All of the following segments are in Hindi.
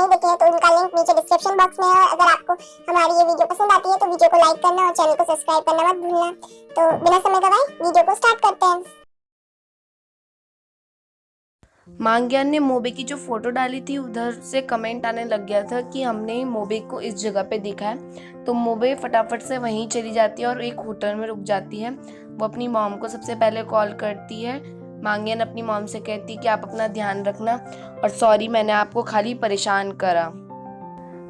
नहीं देखे हैं तो उनका लिंक नीचे डिस्क्रिप्शन बॉक्स में है। अगर आपको हमारी ये वीडियो पसंद आती है तो वीडियो को लाइक करना और चैनल को सब्सक्राइब करना मत भूलना। तो बिना समय गवाए वीडियो को स्टार्ट करते हैं। मांग्यान ने मोबे की जो फोटो डाली थी उधर से कमेंट आने लग गया था कि हमने मोबे को इस जगह पे देखा है। तो मोबे फटाफट से वहीं चली जाती है और एक होटल में रुक जाती है। वो अपनी मॉम को सबसे पहले कॉल करती है। मांग्यान अपनी मॉम से कहती है कि आप अपना ध्यान रखना और सॉरी मैंने आपको खाली परेशान करा।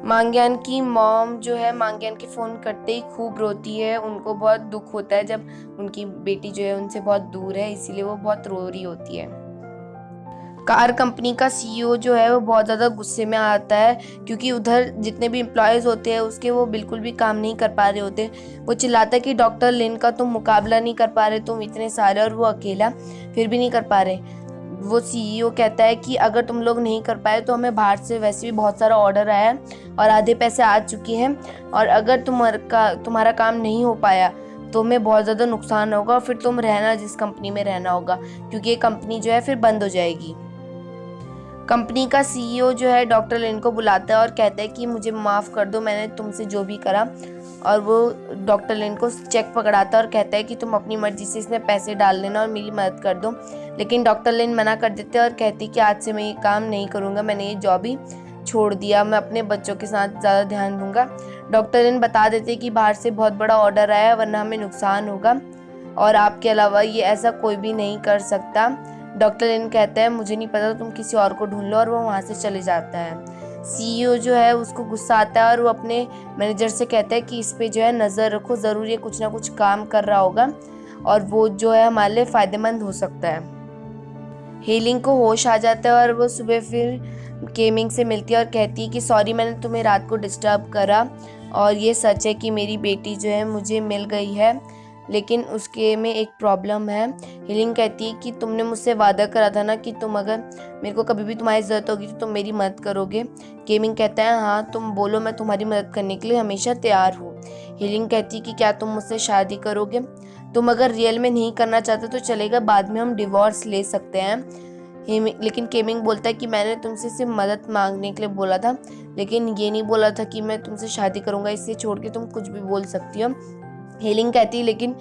मांग्यान की मॉम जो है मांग्यान के फ़ोन करते ही खूब रोती है। उनको बहुत दुख होता है जब उनकी बेटी जो है उनसे बहुत दूर है, इसीलिए वो बहुत रो रही होती है। कार कंपनी का सीईओ जो है वो बहुत ज़्यादा गुस्से में आता है क्योंकि उधर जितने भी एम्प्लॉयज़ होते हैं उसके वो बिल्कुल भी काम नहीं कर पा रहे होते। वो चिल्लाता है कि डॉक्टर लिन का तुम मुकाबला नहीं कर पा रहे, तुम इतने सारे और वो अकेला फिर भी नहीं कर पा रहे। वो सीईओ कहता है कि अगर तुम लोग नहीं कर पाए तो हमें बाहर से वैसे भी बहुत सारा ऑर्डर आया है और आधे पैसे आ चुके हैं, और अगर तुम्हारा काम नहीं हो पाया तो हमें बहुत ज़्यादा नुकसान होगा, फिर तुम रहना जिस कंपनी में रहना होगा क्योंकि ये कंपनी जो है फिर बंद हो जाएगी। कंपनी का सीईओ जो है डॉक्टर लिन को बुलाता है और कहता है कि मुझे माफ़ कर दो, मैंने तुमसे जो भी करा। और वो डॉक्टर लिन को चेक पकड़ाता है और कहता है कि तुम अपनी मर्जी से इसमें पैसे डाल देना और मेरी मदद कर दो। लेकिन डॉक्टर लिन मना कर देते हैं और कहती है कि आज से मैं ये काम नहीं करूँगा, मैंने ये जॉब ही छोड़ दिया, मैं अपने बच्चों के साथ ज़्यादा ध्यान दूंगा। डॉक्टर लिन बता देते कि बाहर से बहुत बड़ा ऑर्डर आया है वरना हमें नुकसान होगा और आपके अलावा ये ऐसा कोई भी नहीं कर सकता। डॉक्टर लिन कहता है मुझे नहीं पता, तुम किसी और को ढूंढ लो, और वो वहाँ से चले जाता है। सीईओ जो है उसको गुस्सा आता है और वो अपने मैनेजर से कहता है कि इस पे जो है नज़र रखो, ज़रूर ये कुछ ना कुछ काम कर रहा होगा और वो जो है हमारे लिए फ़ायदेमंद हो सकता है। हीलिंग को होश आ जाता है और वो सुबह फिर केमिंग से मिलती है और कहती है कि सॉरी मैंने तुम्हें रात को डिस्टर्ब करा और ये सच है कि मेरी बेटी जो है मुझे मिल गई है, लेकिन उसके में एक प्रॉब्लम है। हीलिंग कहती है कि तुमने मुझसे वादा करा था ना कि तुम अगर मेरे को कभी भी तुम्हारी ज़रूरत होगी तो तुम मेरी मदद करोगे। केमिंग कहता है हाँ तुम बोलो, मैं तुम्हारी मदद करने के लिए हमेशा तैयार हूँ। हीलिंग कहती है कि क्या तुम मुझसे शादी करोगे? तुम अगर रियल में नहीं करना चाहते तो चलेगा, बाद में हम डिवोर्स ले सकते हैं। लेकिन केमिंग बोलता है कि मैंने तुमसे सिर्फ मदद मांगने के लिए बोला था, लेकिन ये नहीं बोला था कि मैं तुमसे शादी करूँगा, इससे छोड़ के तुम कुछ भी बोल सकती हो। हीलिंग कहती है लेकिन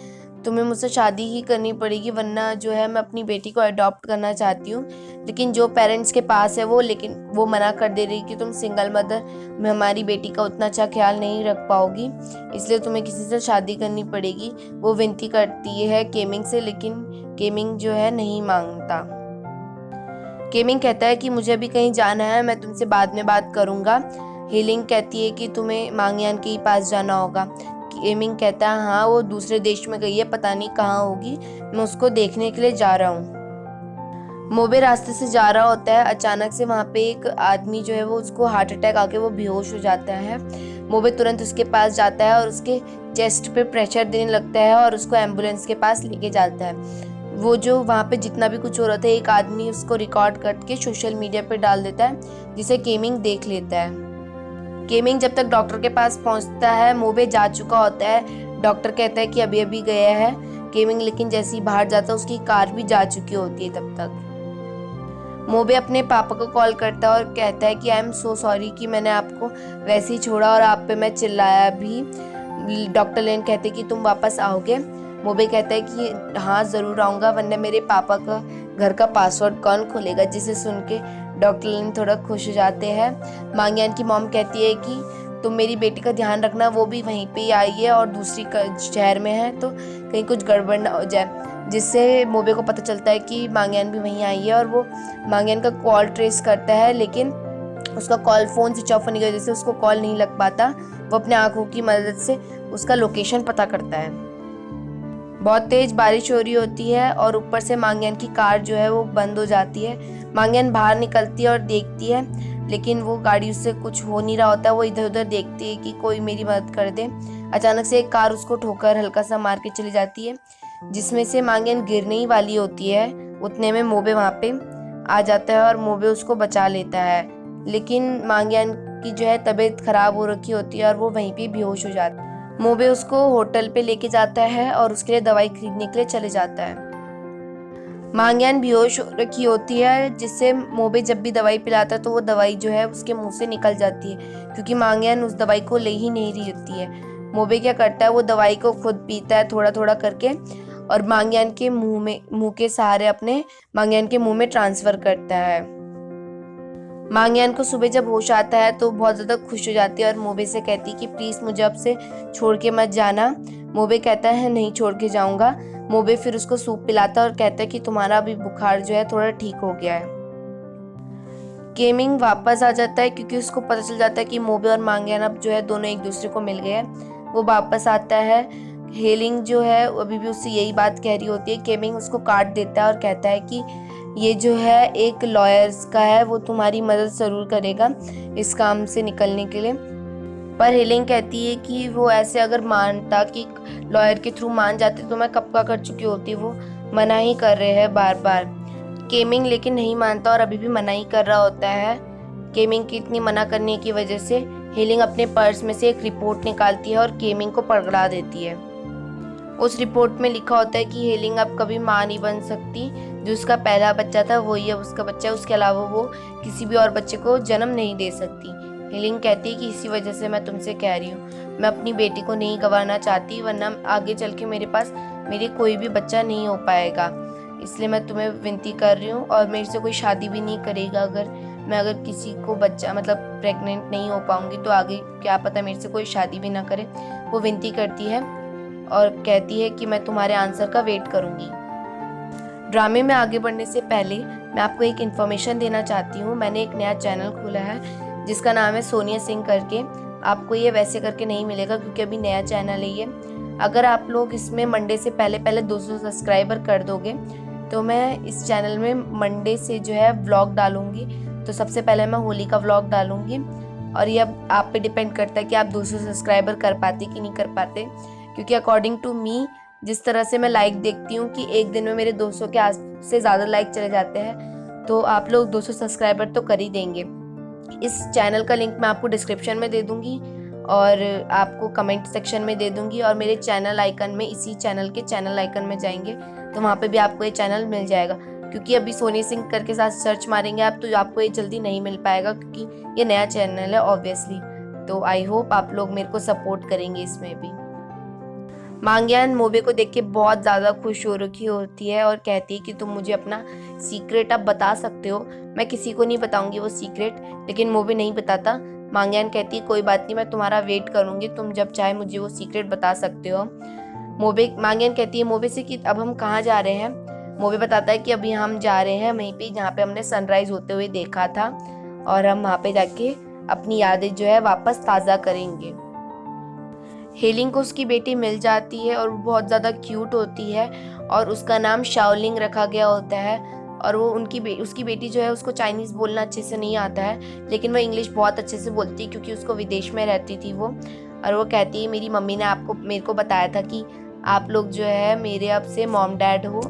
तुम्हें मुझसे शादी ही करनी पड़ेगी वरना जो है मैं अपनी बेटी को अडॉप्ट करना चाहती हूँ, लेकिन जो पेरेंट्स के पास है वो मना कर दे रही कि तुम सिंगल मदर में हमारी बेटी का उतना अच्छा ख्याल नहीं रख पाओगी, इसलिए तुम्हें किसी से शादी करनी पड़ेगी। वो विनती करती है केमिंग से, लेकिन केमिंग जो है नहीं मांगता। केमिंग कहता है कि मुझे अभी कहीं जाना है, मैं तुमसे बाद में बात करूँगा। हीलिंग कहती है कि तुम्हें मांग्यान के ही पास जाना होगा। केमिंग कहता है हाँ वो दूसरे देश में गई है, पता नहीं कहाँ होगी, मैं उसको देखने के लिए जा रहा हूँ। मोबे रास्ते से जा रहा होता है, अचानक से वहाँ पे एक आदमी जो है वो उसको हार्ट अटैक आके वो बेहोश हो जाता है। मोबे तुरंत उसके पास जाता है और उसके चेस्ट पे प्रेशर देने लगता है और उसको एम्बुलेंस के पास लेके जाता है। वो जो वहाँ पे जितना भी कुछ हो रहा था एक आदमी उसको रिकॉर्ड करके सोशल मीडिया पे डाल देता है जिसे केमिंग देख लेता है। केमिंग जब तक डॉक्टर के पास पहुंचता है मोबे जा चुका होता है। डॉक्टर कहता है कि अभी अभी गया है केमिंग, लेकिन जैसे ही बाहर जाता है उसकी कार भी जा चुकी होती है। तब तक मोबे अपने पापा को कॉल करता है और कहता है कि आई एम सो सॉरी कि मैंने आपको वैसे ही छोड़ा और आप पे मैं चिल्लाया भी। डॉक्टर लेन कहते हैं कि तुम वापस आओगे? मोबे कहता है कि हाँ ज़रूर आऊँगा, वरना मेरे पापा का घर का पासवर्ड कौन खोलेगा, जिसे सुन के डॉक्टर लिन थोड़ा खुश हो जाते हैं। मांग्यान की मॉम कहती है कि तुम मेरी बेटी का ध्यान रखना, वो भी वहीं पे ही आई है और दूसरी शहर में है, तो कहीं कुछ गड़बड़ ना हो जाए। जिससे मोबे को पता चलता है कि मांग्यान भी वहीं आई है और वो मांग्यान का कॉल ट्रेस करता है, लेकिन उसका कॉल फ़ोन स्विच ऑफ होने की वजह से उसको कॉल नहीं लग पाता। वो अपने आँखों की मदद से उसका लोकेशन पता करता है। बहुत तेज बारिश हो रही होती है और ऊपर से मांग्यान की कार जो है वो बंद हो जाती है। मांग्यान बाहर निकलती है और देखती है, लेकिन वो गाड़ी उससे कुछ हो नहीं रहा होता। वो इधर उधर देखती है कि कोई मेरी मदद कर दे। अचानक से एक कार उसको ठोकर हल्का सा मार के चली जाती है, जिसमें से मांग्यान गिरने ही वाली होती है। उतने में मोबे वहाँ पे आ जाता है और मोबे उसको बचा लेता है, लेकिन मांग्यान की जो है तबीयत खराब हो रखी होती है और वो वहीं पे बेहोश हो जाता है। मोबे उसको होटल पे लेके जाता है और उसके लिए दवाई खरीदने के लिए चले जाता है। मांग्यान बेहोश हो रखी होती है, जिससे मोबे जब भी दवाई पिलाता है तो वो दवाई जो है उसके मुंह से निकल जाती है, क्योंकि मांग्यान उस दवाई को ले ही नहीं रही होती है। मोबे क्या करता है, वो दवाई को खुद पीता है थोड़ा थोड़ा करके, और मांग्यान के मुंह के सहारे अपने मांग्यान के मुंह में ट्रांसफर करता है। मांग्यान को सुबह जब होश आता है तो बहुत ज़्यादा खुश हो जाती है और मोबे से कहती है कि प्लीज़ मुझे अब से छोड़ के मत जाना। मोबे कहता है नहीं छोड़ के जाऊंगा। मोबे फिर उसको सूप पिलाता है और कहता है कि तुम्हारा अभी बुखार जो है थोड़ा ठीक हो गया है। केमिंग वापस आ जाता है क्योंकि उसको पता चल जाता है कि मोबे और मांग्यान अब जो है दोनों एक दूसरे को मिल गए हैं। वो वापस आता है। हेलिंग जो है अभी भी उससे यही बात कह रही होती है। केमिंग उसको काट देता है और कहता है कि ये जो है एक लॉयर्स का है, वो तुम्हारी मदद ज़रूर करेगा इस काम से निकलने के लिए। पर हेलिंग कहती है कि वो ऐसे अगर मानता कि लॉयर के थ्रू मान जाते तो मैं कब का कर चुकी होती। वो मना ही कर रहे हैं बार बार। केमिंग लेकिन नहीं मानता और अभी भी मना ही कर रहा होता है। केमिंग की इतनी मना करने की वजह से हेलिंग अपने पर्स में से एक रिपोर्ट निकालती है और केमिंग को पकड़ा देती है। उस रिपोर्ट में लिखा होता है कि हेलिंग अब कभी माँ नहीं बन सकती। जो उसका पहला बच्चा था वही अब उसका बच्चा, उसके अलावा वो किसी भी और बच्चे को जन्म नहीं दे सकती। हेलिंग कहती है कि इसी वजह से मैं तुमसे कह रही हूँ, मैं अपनी बेटी को नहीं गंवाना चाहती, वरना आगे चल के मेरे पास मेरे कोई भी बच्चा नहीं हो पाएगा। इसलिए मैं तुम्हें विनती कर रही हूँ, और मेरे से कोई शादी भी नहीं करेगा अगर किसी को बच्चा मतलब प्रेग्नेंट नहीं हो पाऊंगी तो आगे क्या पता मेरे से कोई शादी भी ना करे। वो विनती करती है और कहती है कि मैं तुम्हारे आंसर का वेट करूंगी। ड्रामे में आगे बढ़ने से पहले मैं आपको एक इन्फॉर्मेशन देना चाहती हूँ। मैंने एक नया चैनल खोला है जिसका नाम है सोनिया सिंह करके। आपको ये वैसे करके नहीं मिलेगा क्योंकि अभी नया चैनल है ये। अगर आप लोग इसमें मंडे से पहले 200 सब्सक्राइबर कर दोगे तो मैं इस चैनल में मंडे से जो है व्लॉग डालूंगी। तो सबसे पहले मैं होली का व्लॉग डालूंगी, और ये अब आप पे डिपेंड करता है कि आप 200 सब्सक्राइबर कर पाते कि नहीं कर पाते। क्योंकि अकॉर्डिंग टू मी, जिस तरह से मैं लाइक देखती हूँ कि एक दिन में मेरे 200 के आस से ज़्यादा लाइक चले जाते हैं, तो आप लोग 200 सब्सक्राइबर तो कर ही देंगे। इस चैनल का लिंक मैं आपको डिस्क्रिप्शन में दे दूँगी और आपको कमेंट सेक्शन में दे दूँगी, और मेरे चैनल आइकन में, इसी चैनल के चैनल आइकन में जाएंगे तो वहाँ पे भी आपको ये चैनल मिल जाएगा। क्योंकि अभी सोनी सिंह करके साथ सर्च मारेंगे आप तो आपको ये जल्दी नहीं मिल पाएगा, क्योंकि ये नया चैनल है ऑब्वियसली। तो आई होप आप लोग मेरे को सपोर्ट करेंगे इसमें भी। मांग्यान मोबे को देख के बहुत ज़्यादा खुश हो रखी होती है और कहती है कि तुम मुझे अपना सीक्रेट अब बता सकते हो। मैं किसी को नहीं बताऊंगी वो सीक्रेट, लेकिन मोबे नहीं बताता। मांग्यान कहती है कोई बात नहीं, मैं तुम्हारा वेट करूंगी, तुम जब चाहे मुझे वो सीक्रेट बता सकते हो। मांग्यान कहती है मोबे से कि अब हम कहाँ जा रहे हैं। मोबे बताता है कि अभी हम जा रहे हैं वहीं पे जहाँ पे हमने सनराइज होते हुए देखा था, और हम वहाँ पे जाके अपनी यादें जो है वापस ताज़ा करेंगे। हेलिंग को उसकी बेटी मिल जाती है और बहुत ज़्यादा क्यूट होती है, और उसका नाम शाओलिंग रखा गया होता है। और वो उसकी बेटी जो है उसको चाइनीज़ बोलना अच्छे से नहीं आता है, लेकिन वह इंग्लिश बहुत अच्छे से बोलती है क्योंकि उसको विदेश में रहती थी वो। और वो कहती है मेरी मम्मी ने मेरे को बताया था कि आप लोग जो है मेरे अब से मॉम डैड हो।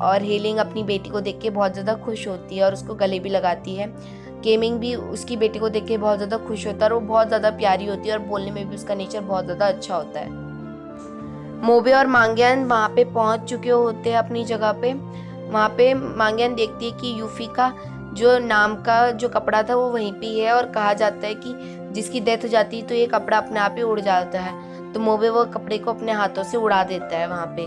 और हेलिंग अपनी बेटी को देख के बहुत ज़्यादा खुश होती है और उसको गले भी लगाती है। केमिंग भी उसकी बेटी को देख के बहुत ज़्यादा खुश होता है, और वो बहुत ज़्यादा प्यारी होती है और बोलने में भी उसका नेचर बहुत ज़्यादा अच्छा होता है। मोबे और मांग्यान वहाँ पे पहुँच चुके होते हैं अपनी जगह पे। वहाँ पे मांग्यान देखती है कि यूफी का जो नाम का जो कपड़ा था वो वहीं पे है, और कहा जाता है कि जिसकी डेथ हो जाती है तो ये कपड़ा अपने आप ही उड़ जाता है। तो मोबे वो कपड़े को अपने हाथों से उड़ा देता है वहाँ पे।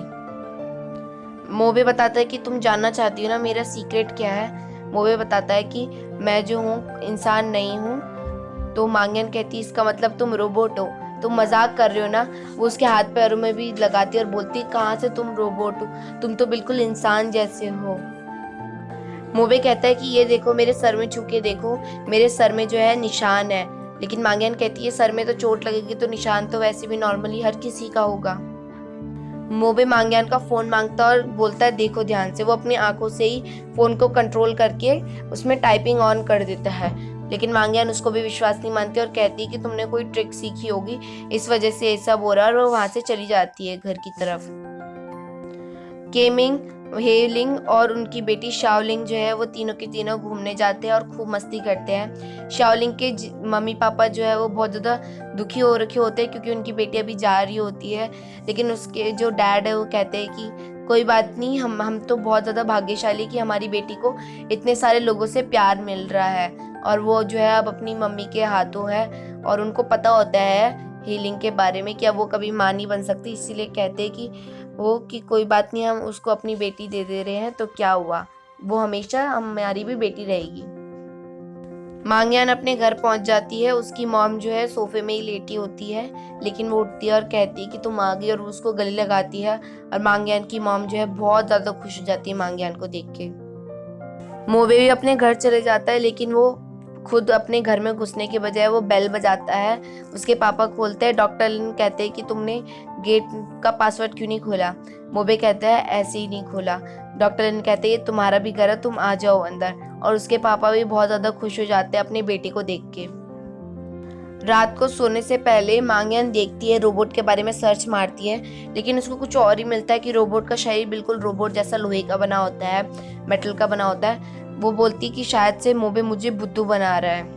मोबे बताता है कि तुम जानना चाहती हो ना मेरा सीक्रेट क्या है। मोबे बताता है कि मैं जो हूँ इंसान नहीं हूँ। तो मांग्यान कहती है इसका मतलब तुम रोबोट हो, तुम मजाक कर रहे हो ना। वो उसके हाथ पैरों में भी लगाती है और बोलती है कहाँ से तुम रोबोट हो, तुम तो बिल्कुल इंसान जैसे हो। मोबे कहता है कि ये देखो मेरे सर में छू के देखो, मेरे सर में जो है निशान है। लेकिन मांग्यान कहती है सर में तो चोट लगेगी, तो निशान तो वैसे भी नॉर्मली हर किसी का होगा। मोबे मांग्यान का फोन मांगता और बोलता है देखो ध्यान से। वो अपनी आंखों से ही फोन को कंट्रोल करके उसमें टाइपिंग ऑन कर देता है, लेकिन मांग्यान उसको भी विश्वास नहीं मानती और कहती है कि तुमने कोई ट्रिक सीखी होगी, इस वजह से ये सब हो रहा है। और वो वहां से चली जाती है घर की तरफ। केमिंग, हेलिंग और उनकी बेटी शाओलिंग जो है वो तीनों के तीनों घूमने जाते हैं और खूब मस्ती करते हैं। शाओलिंग के मम्मी पापा जो है वो बहुत ज़्यादा दुखी हो रखे होते हैं क्योंकि उनकी बेटी अभी जा रही होती है, लेकिन उसके जो डैड है वो कहते हैं कि कोई बात नहीं, हम तो बहुत ज़्यादा भाग्यशाली कि हमारी बेटी को इतने सारे लोगों से प्यार मिल रहा है और वो जो है अब अपनी मम्मी के हाथों है और उनको पता होता है हीलिंग के बारे में कि अब वो कभी माँ नहीं बन सकती, इसीलिए कहते हैं कि कोई बात नहीं, हम उसको अपनी बेटी दे दे रहे हैं तो क्या हुआ, वो हमेशा हमारी भी बेटी रहेगी। मांग्यान अपने घर पहुंच जाती है। उसकी मॉम जो है सोफे में ही लेटी होती है, लेकिन वो उठती है और कहती है कि तुम आ गई और उसको गले लगाती है और मांग्यान की मॉम जो है बहुत ज़्यादा खुश हो जाती है मांग्यान को देख के। मोबे भी अपने घर चले जाता है, लेकिन वो खुद अपने घर में घुसने के बजाय वो बेल बजाता है। उसके पापा खोलते हैं। डॉक्टर लिन कहते हैं कि तुमने गेट का पासवर्ड क्यों नहीं खोला। मोबे कहता है ऐसे ही नहीं खोला। डॉक्टर लिन कहते हैं ये तुम्हारा भी घर है, तुम आ जाओ अंदर। और उसके पापा भी बहुत ज़्यादा खुश हो जाते हैं अपनी बेटी को देख के। रात को सोने से पहले मांग्यान देखती है, रोबोट के बारे में सर्च मारती है, लेकिन उसको कुछ और ही मिलता है कि रोबोट का शरीर बिल्कुल रोबोट जैसा लोहे का बना होता है, मेटल का बना होता है। वो बोलती कि शायद से मोबे मुझे बुद्धू बना रहा है।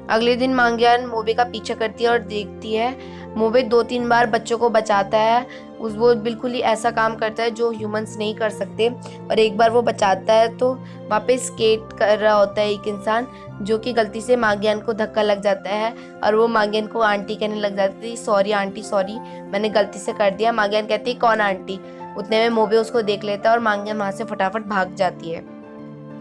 अगले दिन मांग्यान मोबे का पीछा करती है और देखती है मोबे 2-3 बार बच्चों को बचाता है। वो बिल्कुल ही ऐसा काम करता है जो ह्यूमंस नहीं कर सकते। और एक बार वो बचाता है तो वहाँ पे स्केट कर रहा होता है एक इंसान, जो कि गलती से मांग्यान को धक्का लग जाता है और वो मांग्यान को आंटी कहने लग जाती है, सॉरी आंटी सॉरी, मैंने गलती से कर दिया। मांग्यान कहती है कौन आंटी। उतने में मोबे उसको देख लेता है और मांग्यान वहाँ से फटाफट भाग जाती है।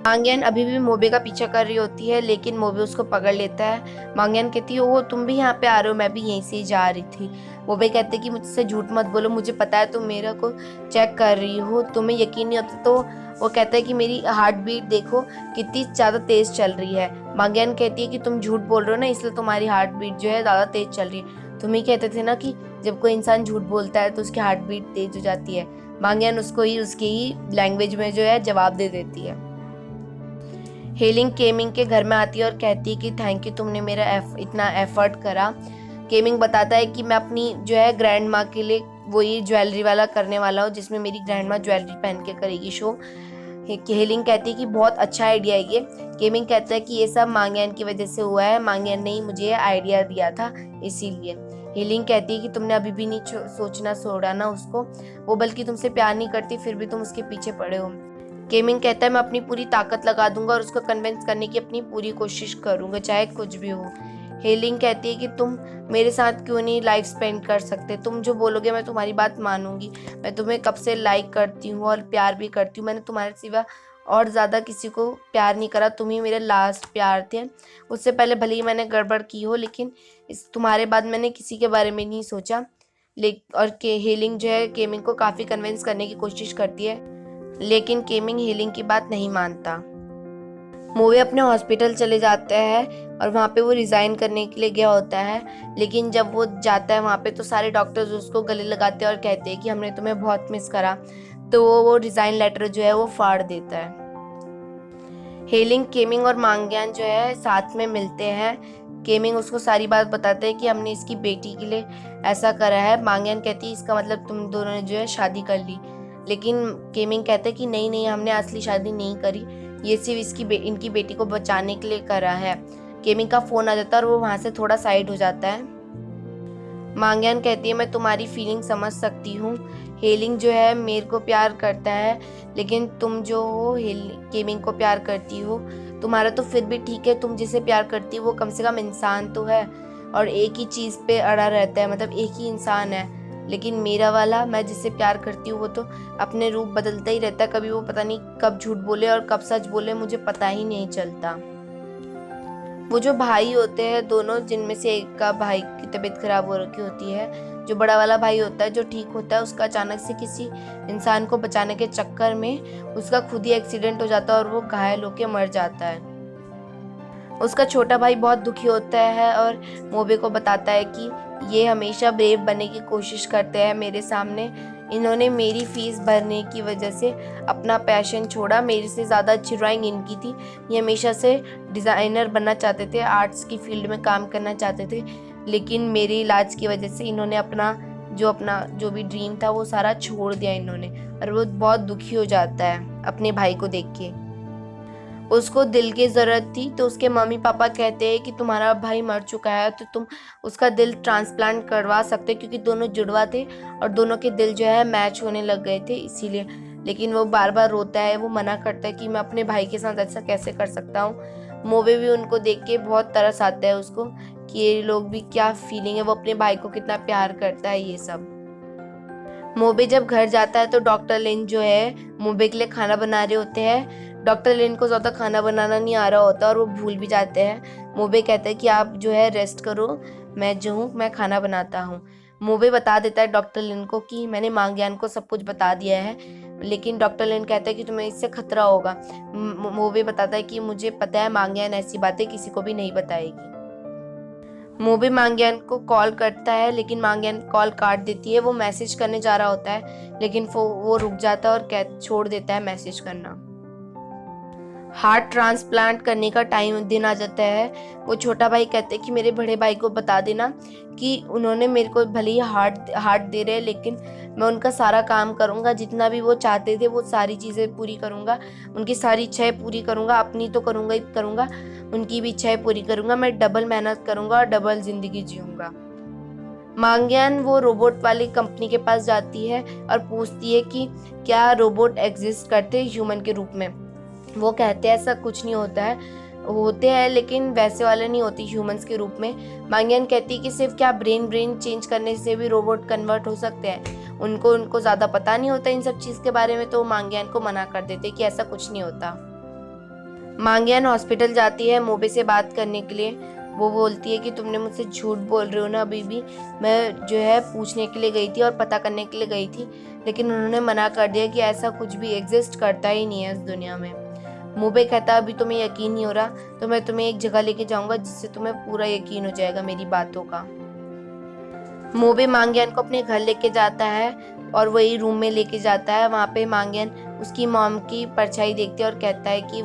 मांग्यान अभी भी मोबे का पीछा कर रही होती है, लेकिन मोबे उसको पकड़ लेता है। मांग्यान कहती है ओह तुम भी यहाँ पे आ रहे हो, मैं भी यहीं से जा रही थी। मोबे कहते कि मुझसे झूठ मत बोलो, मुझे पता है तुम मेरा को चेक कर रही हो, तुम्हें यकीन नहीं होता। तो वो कहता है कि मेरी हार्ट बीट देखो कितनी ज़्यादा तेज़ चल रही है। मांग्यान कहती है कि तुम झूठ बोल रहे हो ना, इसलिए तुम्हारी हार्ट बीट जो है ज़्यादा तेज़ चल रही है। तुम ही कहते थे ना कि जब कोई इंसान झूठ बोलता है तो उसकी हार्ट बीट तेज़ हो जाती है। मांग्यान उसको ही उसकी ही लैंग्वेज में जो है जवाब दे देती है। हेलिंग केमिंग के घर में आती है और कहती है कि थैंक यू, तुमने मेरा इतना एफर्ट करा। केमिंग बताता है कि मैं अपनी जो है ग्रैंड माँ के लिए वही ज्वेलरी वाला करने वाला हूँ, जिसमें मेरी ग्रैंड माँ ज्वेलरी पहन के करेगी शो। हेलिंग कहती है कि बहुत अच्छा आइडिया है ये। केमिंग कहता है कि ये सब मांग्यान की वजह से हुआ है, मांग्यान ने ही मुझे आइडिया दिया था इसीलिए। हेलिंग कहती है कि तुमने अभी भी नहीं सोचना छोड़ा ना उसको, वो बल्कि तुमसे प्यार नहीं करती, फिर भी तुम उसके पीछे पड़े हो। केमिंग कहता है मैं अपनी पूरी ताकत लगा दूंगा और उसको कन्विंस करने की अपनी पूरी कोशिश करूंगा, चाहे कुछ भी हो। हेलिंग कहती है कि तुम मेरे साथ क्यों नहीं लाइफ स्पेंड कर सकते, तुम जो बोलोगे मैं तुम्हारी बात मानूंगी। मैं तुम्हें कब से लाइक करती हूँ और प्यार भी करती हूँ, मैंने तुम्हारे सिवा और ज़्यादा किसी को प्यार नहीं करा, तुम ही मेरे लास्ट प्यार थे। उससे पहले भले ही मैंने गड़बड़ की हो, लेकिन तुम्हारे बाद मैंने किसी के बारे में नहीं सोचा। और हेलिंग जो है केमिंग को काफ़ी कन्विंस करने की कोशिश करती है, लेकिन केमिंग हेलिंग की बात नहीं मानता। मोबे अपने हॉस्पिटल चले जाते हैं और वहाँ पे वो रिज़ाइन करने के लिए गया होता है, लेकिन जब वो जाता है वहाँ पे तो सारे डॉक्टर्स उसको गले लगाते हैं और कहते हैं कि हमने तुम्हें बहुत मिस करा। तो वो रिज़ाइन लेटर जो है वो फाड़ देता है। हेलिंग केमिंग और मांग्यान जो है साथ में मिलते हैं। केमिंग उसको सारी बात बताते हैं कि हमने इसकी बेटी के लिए ऐसा करा है। मांग्यान कहती है इसका मतलब तुम दोनों ने जो है शादी कर ली, लेकिन केमिंग कहते हैं कि नहीं हमने असली शादी नहीं करी, ये सिर्फ इनकी बेटी को बचाने के लिए करा है। केमिंग का फ़ोन आ जाता है और वो वहाँ से थोड़ा साइड हो जाता है। मांग्यान कहती है मैं तुम्हारी फीलिंग समझ सकती हूँ, हेलिंग जो है मेरे को प्यार करता है, लेकिन तुम जो हो केमिंग को प्यार करती हो, तुम्हारा तो फिर भी ठीक है, तुम जिसे प्यार करती हो वो कम से कम इंसान तो है और एक ही चीज़ पे अड़ा रहता है, मतलब एक ही इंसान है। लेकिन मेरा वाला, मैं जिससे प्यार करती हूँ वो तो अपने रूप बदलता ही रहता है, कभी वो पता नहीं कब झूठ बोले और कब सच बोले, मुझे पता ही नहीं चलता। वो जो भाई होते हैं दोनों, जिनमें से एक का भाई की तबीयत खराब हो रखी होती है, जो बड़ा वाला भाई होता है जो ठीक होता है, उसका अचानक से किसी इंसान को बचाने के चक्कर में उसका खुद ही एक्सीडेंट हो जाता है और वो घायल होकर मर जाता है। उसका छोटा भाई बहुत दुखी होता है और मोबे को बताता है कि ये हमेशा ब्रेव बनने की कोशिश करते हैं मेरे सामने, इन्होंने मेरी फीस भरने की वजह से अपना पैशन छोड़ा, मेरे से ज़्यादा अच्छी ड्राइंग इनकी थी, ये हमेशा से डिज़ाइनर बनना चाहते थे, आर्ट्स की फील्ड में काम करना चाहते थे, लेकिन मेरे इलाज की वजह से इन्होंने अपना जो भी ड्रीम था वो सारा छोड़ दिया इन्होंने। और वो बहुत दुखी हो जाता है अपने भाई को देख के। उसको दिल की ज़रूरत थी, तो उसके मम्मी पापा कहते हैं कि तुम्हारा भाई मर चुका है तो तुम उसका दिल ट्रांसप्लांट करवा सकते, क्योंकि दोनों जुड़वा थे और दोनों के दिल जो है मैच होने लग गए थे इसीलिए। लेकिन वो बार बार रोता है, वो मना करता है कि मैं अपने भाई के साथ ऐसा कैसे कर सकता हूँ। मोबे भी उनको देख के बहुत तरस आता है उसको कि ये लोग भी क्या फीलिंग है, वो अपने भाई को कितना प्यार करता है ये सब। मोबे जब घर जाता है तो डॉक्टर लिन जो है मोबे के लिए खाना बना रहे होते हैं। डॉक्टर लिन को ज़्यादा खाना बनाना नहीं आ रहा होता और वो भूल भी जाते हैं। मोबे कहता है कि आप जो है रेस्ट करो, मैं जो हूँ मैं खाना बनाता हूँ। मोबे बता देता है डॉक्टर लिन को कि मैंने मांग्यान को सब कुछ बता दिया है, लेकिन डॉक्टर लिन कहता है कि तुम्हें इससे खतरा होगा। मोबे बताता है कि मुझे पता है मांग्यान ऐसी बातें किसी को भी नहीं बताएगी। मोबे मांग्यान को कॉल करता है, लेकिन मांग्यान कॉल काट देती है। वो मैसेज करने जा रहा होता है, लेकिन वो रुक जाता है और छोड़ देता है मैसेज करना। हार्ट ट्रांसप्लांट करने का दिन आ जाता है। वो छोटा भाई कहते हैं कि मेरे बड़े भाई को बता देना कि उन्होंने मेरे को भले ही हार्ट दे रहे हैं, लेकिन मैं उनका सारा काम करूँगा, जितना भी वो चाहते थे वो सारी चीज़ें पूरी करूँगा, उनकी सारी इच्छाएं पूरी करूँगा, अपनी तो करूँगा ही करूँगा, उनकी भी इच्छाएं पूरी करूँगा। मैं डबल मेहनत करूँगा और डबल जिंदगी जीऊँगा। मांग्यान वो रोबोट वाली कंपनी के पास जाती है और पूछती है कि क्या रोबोट एग्जिस्ट करते हैं ह्यूमन के रूप में। वो कहते हैं ऐसा कुछ नहीं होता है, होते हैं लेकिन वैसे वाले नहीं होती ह्यूमंस के रूप में। मांग्यान कहती है कि सिर्फ क्या ब्रेन चेंज करने से भी रोबोट कन्वर्ट हो सकते हैं। उनको ज़्यादा पता नहीं होता इन सब चीज़ के बारे में, तो मांग्यान को मना कर देते कि ऐसा कुछ नहीं होता। मांग्यान हॉस्पिटल जाती है मोबे से बात करने के लिए। वो बोलती है कि तुमने मुझसे झूठ बोल रहे हो ना अभी भी, मैं जो है पूछने के लिए गई थी और पता करने के लिए गई थी, लेकिन उन्होंने मना कर दिया कि ऐसा कुछ भी एग्जिस्ट करता ही नहीं है इस दुनिया में। मोबे कहता अभी तुम्हें यकीन नहीं हो रहा, तो मैं तुम्हें एक जगह लेके जाऊंगा जिससे तुम्हें पूरा यकीन हो जाएगा मेरी बातों का। मोबे मांग्यान को अपने घर लेके जाता है और वही रूम में लेके जाता है। वहाँ पे मांग्यान उसकी मॉम की परछाई देखती है और कहता है कि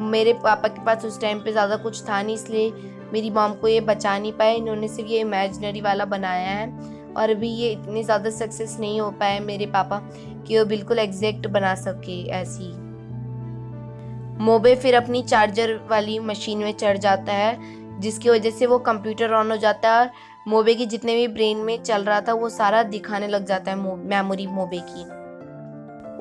मेरे पापा के पास उस टाइम पे ज़्यादा कुछ था नहीं, इसलिए मेरी मॉम को ये बचा नहीं पाए, इन्होंने सिर्फ ये इमेजिनरी वाला बनाया है और अभी ये इतने ज़्यादा सक्सेस नहीं हो पाए मेरे पापा कि वो बिल्कुल एग्जैक्ट बना सके ऐसी। मोबे फिर अपनी चार्जर वाली मशीन में चढ़ जाता है, जिसकी वजह से वो कंप्यूटर ऑन हो जाता है और मोबे की जितने भी ब्रेन में चल रहा था वो सारा दिखाने लग जाता है मेमोरी मोबे की।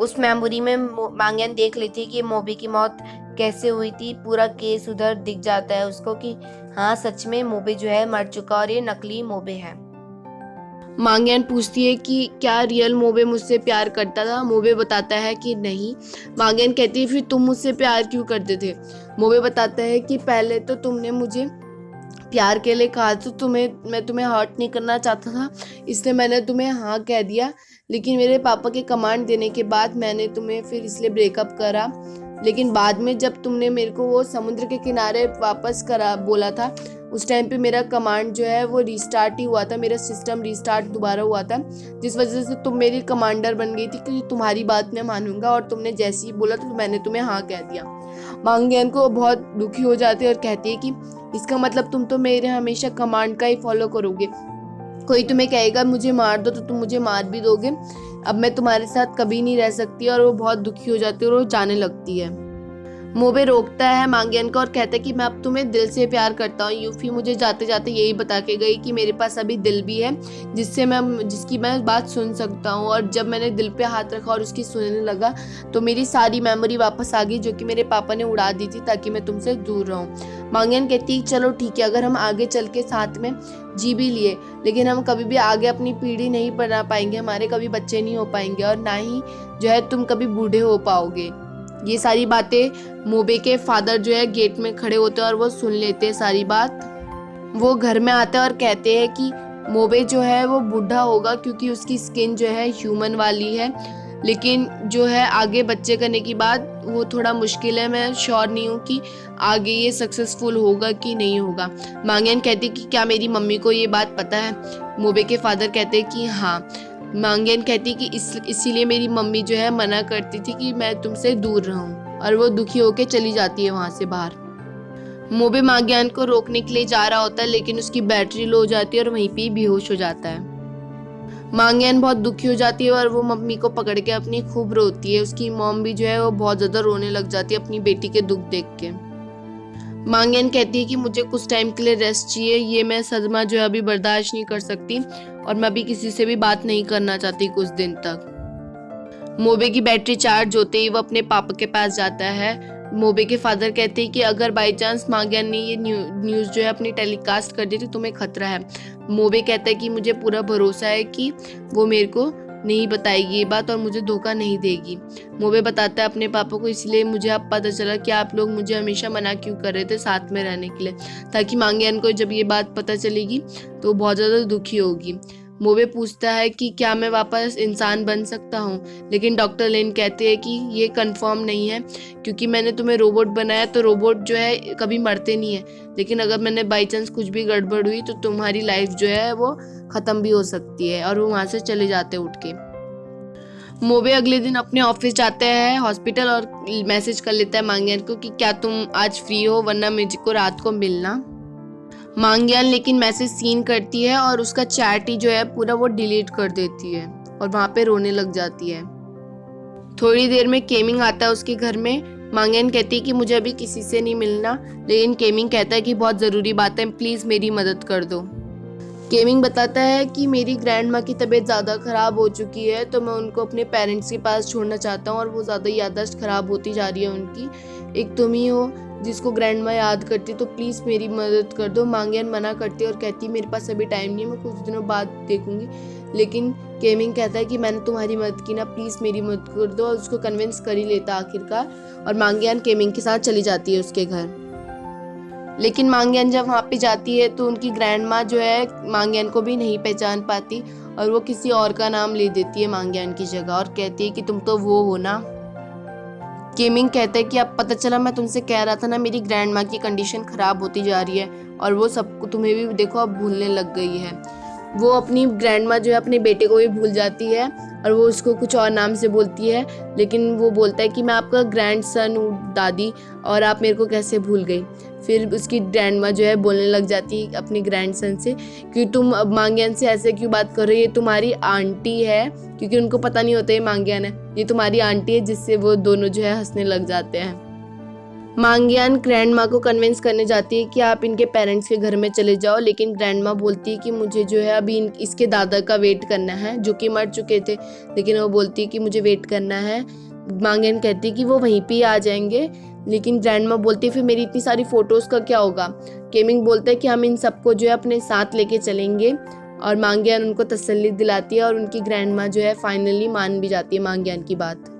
उस मेमोरी में मांग्यान देख लेती है कि मोबे की मौत कैसे हुई थी। पूरा केस उधर दिख जाता है उसको कि हाँ सच में मोबे जो है मर चुका और ये नकली मोबे है। मांग्यान पूछती है कि क्या रियल मोबे मुझसे प्यार करता था। मोबे बताता है कि नहीं। मांग्यान कहती है फिर तुम मुझसे प्यार क्यों करते थे। मोबे बताता है कि पहले तो तुमने मुझे प्यार के लिए कहा तो मैं तुम्हें हर्ट नहीं करना चाहता था, इसलिए मैंने तुम्हें हाँ कह दिया, लेकिन मेरे पापा के कमांड देने के बाद मैंने तुम्हें फिर इसलिए ब्रेकअप करा। लेकिन बाद में जब तुमने मेरे को वो समुद्र के किनारे वापस करा बोला था, उस टाइम पे मेरा कमांड जो है वो रिस्टार्ट ही हुआ था, मेरा सिस्टम रिस्टार्ट दोबारा हुआ था, जिस वजह से तुम मेरी कमांडर बन गई थी कि तुम्हारी बात मैं मानूंगा, और तुमने जैसे ही बोला तो मैंने तुम्हें हाँ कह दिया। मांग्यान को बहुत दुखी हो जाती है और कहती है कि इसका मतलब तुम तो मेरे हमेशा कमांड का ही फॉलो करोगे, कोई तुम्हें कहेगा मुझे मार दो तो तुम मुझे मार भी दोगे, अब मैं तुम्हारे साथ कभी नहीं रह सकती। और वो बहुत दुखी हो जाती है और वो जाने लगती है। मोबे रोकता है मांग्यान को और कहता है कि मैं अब तुम्हें दिल से प्यार करता हूँ। यूफी मुझे जाते जाते यही बता के गई कि मेरे पास अभी दिल भी है जिसकी मैं बात सुन सकता हूँ, और जब मैंने दिल पे हाथ रखा और उसकी सुनने लगा तो मेरी सारी मेमोरी वापस आ गई जो कि मेरे पापा ने उड़ा दी थी ताकि मैं तुमसे दूर रहूँ। मांग्यान कहती है चलो ठीक है, अगर हम आगे चल के साथ में जी भी लिए, लेकिन हम कभी भी आगे अपनी पीढ़ी नहीं बना पाएंगे, हमारे कभी बच्चे नहीं हो पाएंगे और ना ही जो है तुम कभी बूढ़े हो पाओगे। ये सारी बातें मोबे के फादर जो है गेट में खड़े होते हैं और वो सुन लेते हैं सारी बात। वो घर में आते हैं और कहते हैं कि मोबे जो है वो बूढ़ा होगा क्योंकि उसकी स्किन जो है ह्यूमन वाली है, लेकिन जो है आगे बच्चे करने की बात वो थोड़ा मुश्किल है, मैं श्योर नहीं हूँ कि आगे ये सक्सेसफुल होगा कि नहीं होगा। मांग्यान कहती कि क्या मेरी मम्मी को ये बात पता है। मोबे के फादर कहते हैं कि हाँ। मांग्यान कहती कि इसीलिए मेरी मम्मी जो है मना करती थी कि मैं तुमसे दूर रहूं, और वो दुखी होकर चली जाती है वहां से बाहर। मोबे मांग्यान को रोकने के लिए जा रहा होता है, लेकिन उसकी बैटरी लो हो जाती है और वहीं पे बेहोश हो जाता है। मांग्यान बहुत दुखी हो जाती है और वो मम्मी को पकड़ के अपनी खूब रोती है। उसकी मॉम भी जो है वो बहुत ज़्यादा रोने लग जाती है अपनी बेटी के दुख देख के। मांग्यान कहती है कि मुझे कुछ टाइम के लिए रेस्ट चाहिए, ये मैं सदमा जो है अभी बर्दाश्त नहीं कर सकती और मैं अभी किसी से भी बात नहीं करना चाहती कुछ दिन तक। मोबे की बैटरी चार्ज होते ही वो अपने पापा के पास जाता है। मोबे के फादर कहते हैं कि अगर बाई चांस मांग्यान ने ये न्यूज़ जो है अपनी टेलीकास्ट कर दी तो तुम्हें खतरा है। मोबे कहता है कि मुझे पूरा भरोसा है कि वो मेरे को नहीं बताएगी ये बात और मुझे धोखा नहीं देगी। मोबे बताता है अपने पापा को, इसलिए मुझे अब पता चला कि आप लोग मुझे हमेशा मना क्यों कर रहे थे साथ में रहने के लिए, ताकि मांग्यान को जब ये बात पता चलेगी तो बहुत ज़्यादा दुखी होगी। मोबे पूछता है कि क्या मैं वापस इंसान बन सकता हूँ, लेकिन डॉक्टर लेन कहते हैं कि ये कंफर्म नहीं है क्योंकि मैंने तुम्हें रोबोट बनाया तो रोबोट जो है कभी मरते नहीं है, लेकिन अगर मैंने बाई चांस कुछ भी गड़बड़ हुई तो तुम्हारी लाइफ जो है वो ख़त्म भी हो सकती है। और वो वहाँ से चले जाते उठ के। मोबे अगले दिन अपने ऑफिस जाते हैं हॉस्पिटल और मैसेज कर लेता है मांग्यान को कि क्या तुम आज फ्री हो, वरना मुझको रात को मिलना। मांग्यान लेकिन मैसेज सीन करती है और उसका चैट ही जो है पूरा वो डिलीट कर देती है और वहाँ पे रोने लग जाती है। थोड़ी देर में केमिंग आता है उसके घर में। मांग्यान कहती है कि मुझे अभी किसी से नहीं मिलना, लेकिन केमिंग कहता है कि बहुत ज़रूरी बात है, प्लीज़ मेरी मदद कर दो। केमिंग बताता है कि मेरी ग्रैंड माँ की तबीयत ज़्यादा ख़राब हो चुकी है तो मैं उनको अपने पेरेंट्स के पास छोड़ना चाहता हूँ और वो ज़्यादा याददाश्त ख़राब होती जा रही है उनकी। एक तुम ही हो जिसको ग्रैंड माँ याद करती, तो प्लीज़ मेरी मदद कर दो। मांग्यान मना करती है और कहती है मेरे पास अभी टाइम नहीं है, मैं कुछ दिनों बाद देखूंगी। लेकिन केमिंग कहता है कि मैंने तुम्हारी मदद की ना, प्लीज़ मेरी मदद कर दो, और उसको कन्विंस कर ही लेता आखिरकार। और मांग्यान केमिंग के साथ चली जाती है उसके घर। लेकिन मांग्यान जब वहाँ पे जाती है तो उनकी ग्रैंड माँ जो है मांग्यान को भी नहीं पहचान पाती और वो किसी और का नाम ले देती है मांग्यान की जगह और कहती है कि तुम तो वो हो ना। केमिंग कहता है कि अब पता चला, मैं तुमसे कह रहा था ना मेरी ग्रैंड माँ की कंडीशन ख़राब होती जा रही है और वो सबको तुम्हें भी देखो अब भूलने लग गई है। वो अपनी ग्रैंड माँ जो है अपने बेटे को भी भूल जाती है और वो उसको कुछ और नाम से बोलती है, लेकिन वो बोलता है कि मैं आपका ग्रैंड सन हूँ दादी, और आप मेरे को कैसे भूल गई। फिर उसकी ग्रैंड माँ जो है बोलने लग जाती है अपने ग्रैंड सन से कि तुम अब मांग्यान से ऐसे क्यों बात कर रही है, ये तुम्हारी आंटी है, क्योंकि उनको पता नहीं होता ये मांग्यान है, ये तुम्हारी आंटी है, जिससे वो दोनों जो है हंसने लग जाते हैं। मांग्यान ग्रैंड माँ को कन्विंस करने जाती है कि आप इनके पेरेंट्स के घर में चले जाओ, लेकिन ग्रैंड माँ बोलती है कि मुझे जो है अभी इसके दादा का वेट करना है जो कि मर चुके थे, लेकिन वो बोलती है कि मुझे वेट करना है। मांग्यान कहती है कि वो वहीं पे आ जाएंगे, लेकिन ग्रैंड माँ बोलती है फिर मेरी इतनी सारी फोटोज़ का क्या होगा। केमिंग बोलता है कि हम इन सबको जो है अपने साथ लेके चलेंगे, और मांग्यान उनको तसल्ली दिलाती है और उनकी ग्रैंड माँ जो है फाइनली मान भी जाती है मांग्यान की बात।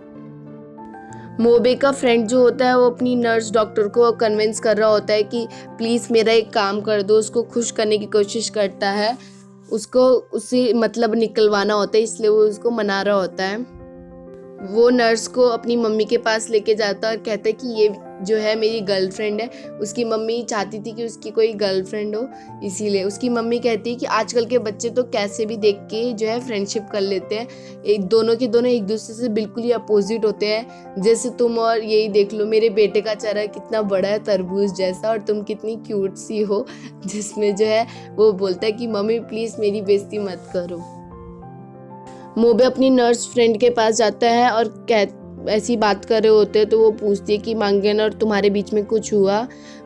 मोबे का फ्रेंड जो होता है वो अपनी नर्स डॉक्टर को कन्विंस कर रहा होता है कि प्लीज़ मेरा एक काम कर दो, उसको खुश करने की कोशिश करता है, उसको उससे मतलब निकलवाना होता है, इसलिए वो उसको मना रहा होता है। वो नर्स को अपनी मम्मी के पास लेके जाता है और कहता है कि ये जो है मेरी गर्लफ्रेंड है। उसकी मम्मी चाहती थी कि उसकी कोई गर्लफ्रेंड हो, इसीलिए उसकी मम्मी कहती है कि आजकल के बच्चे तो कैसे भी देख के जो है फ्रेंडशिप कर लेते हैं, एक दोनों के दोनों एक दूसरे से बिल्कुल ही अपोजिट होते हैं, जैसे तुम और यही देख लो, मेरे बेटे का चेहरा कितना बड़ा है तरबूज जैसा और तुम कितनी क्यूट सी हो। जिसमें जो है वो बोलता है कि मम्मी प्लीज़ मेरी बेइज्जती मत करो। मोबे अपनी नर्स फ्रेंड के पास जाता है और ऐसी बात कर रहे होते हैं तो वो पूछती है कि मांग्यान और तुम्हारे बीच में कुछ हुआ।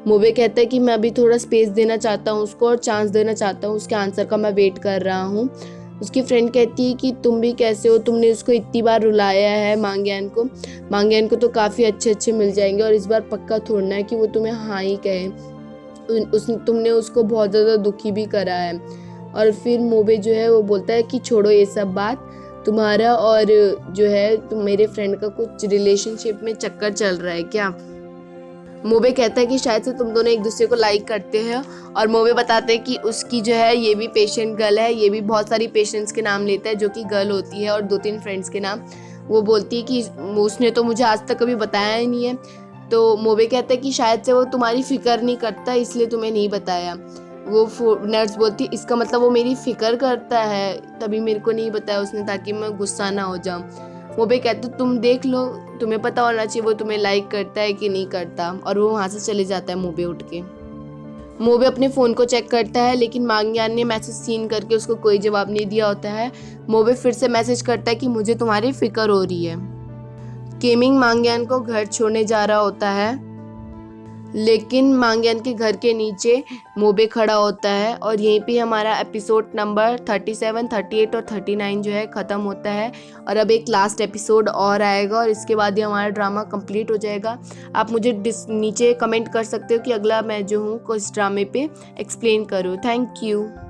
मोबे कहता है कि मैं अभी थोड़ा स्पेस देना चाहता हूँ उसको और चांस देना चाहता हूँ, उसके आंसर का मैं वेट कर रहा हूँ। उसकी फ्रेंड कहती है कि तुम भी कैसे हो, तुमने उसको इतनी बार रुलाया है मांग्यान को तो काफ़ी अच्छे मिल जाएंगे और इस बार पक्का छोड़ना है कि वो तुम्हें हाँ ही कहे, तुमने उसको बहुत ज़्यादा दुखी भी करा है। और फिर मोबे जो है वो बोलता है कि छोड़ो ये सब बात, तुम्हारा और जो है तुम मेरे फ्रेंड का कुछ रिलेशनशिप में चक्कर चल रहा है क्या। मोबे कहता है कि शायद से तुम दोनों एक दूसरे को लाइक करते हैं, और मोबे बताते हैं कि उसकी जो है ये भी पेशेंट गर्ल है, ये भी बहुत सारी पेशेंट्स के नाम लेता है जो कि गर्ल होती है और 2-3 फ्रेंड्स के नाम। वो बोलती है कि उसने तो मुझे आज तक कभी बताया ही नहीं है। तो मोबे कहता है कि शायद से वो तुम्हारी फिक्र नहीं करता इसलिए तुम्हें नहीं बताया। वो नर्स बोलती है इसका मतलब वो मेरी फिक्र करता है तभी मेरे को नहीं बताया उसने, ताकि मैं गुस्सा ना हो जाऊं। मोबे कहते तुम देख लो, तुम्हें पता होना चाहिए वो तुम्हें लाइक करता है कि नहीं करता, और वो वहाँ से चले जाता है मोबे उठ के। मोबे अपने फ़ोन को चेक करता है लेकिन मांग्यान ने मैसेज सीन करके उसको कोई जवाब नहीं दिया होता है। मोबे फिर से मैसेज करता है कि मुझे तुम्हारी फिक्र हो रही है। केमिंग मांग्यान को घर छोड़ने जा रहा होता है लेकिन मांग्यान के घर के नीचे मोबे खड़ा होता है और यहीं पे हमारा एपिसोड नंबर 37, 38 और 39 जो है ख़त्म होता है। और अब एक लास्ट एपिसोड और आएगा और इसके बाद ही हमारा ड्रामा कंप्लीट हो जाएगा। आप मुझे नीचे कमेंट कर सकते हो कि अगला मैं जो हूँ किस ड्रामे पे एक्सप्लेन करूँ। Thank you.